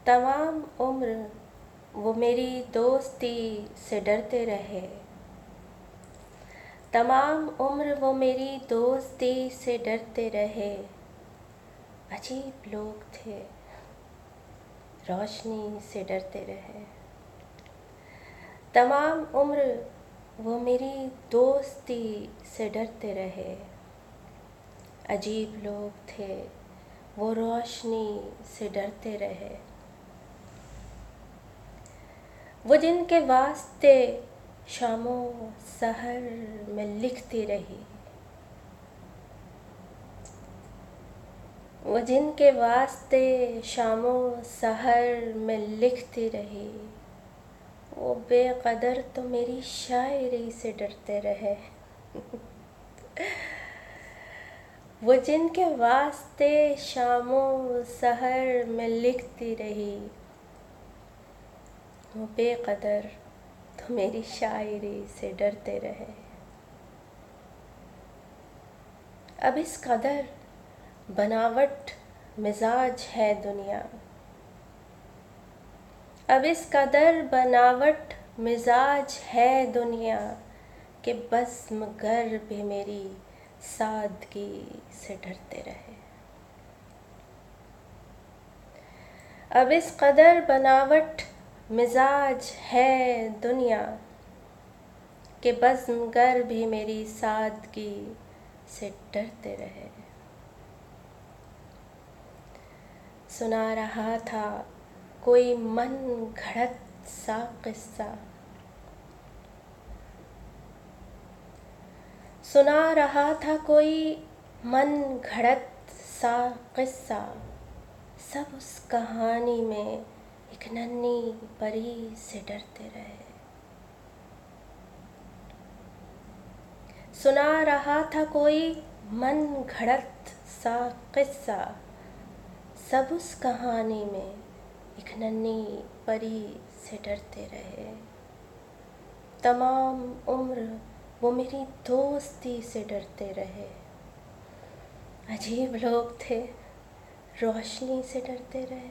तमाम उम्र वो मेरी दोस्ती से डरते रहे। तमाम उम्र वो मेरी दोस्ती से डरते रहे। अजीब लोग थे, रोशनी से डरते रहे। तमाम उम्र वो मेरी दोस्ती से डरते रहे। अजीब लोग थे, वो रोशनी से डरते रहे। वो जिनके वास्ते शामो सहर में लिखती रही। वो जिनके वास्ते शामो सहर में लिखती रही। वो बेकदर तो मेरी शायरी से डरते रहे। वो जिनके वास्ते शामो सहर में लिखती रही। वो बेकदर तो मेरी शायरी से डरते रहे। अब इस कदर बनावट मिजाज है दुनिया। अब इस कदर बनावट मिजाज है दुनिया कि बज़्म गर भी मेरी सादगी से डरते रहे। अब इस कदर बनावट मिजाज है दुनिया कि बज़्म गर भी मेरी सादगी से डरते रहे। सुना रहा था कोई मन घड़त सा किस्सा। सुना रहा था कोई मन घड़त सा किस्सा। सब उस कहानी में एक नन्ही परी से डरते रहे। सुना रहा था कोई मन घड़त सा किस्सा। सब उस कहानी में एक नन्ही परी से डरते रहे। तमाम उम्र वो मेरी दोस्ती से डरते रहे। अजीब लोग थे, रोशनी से डरते रहे।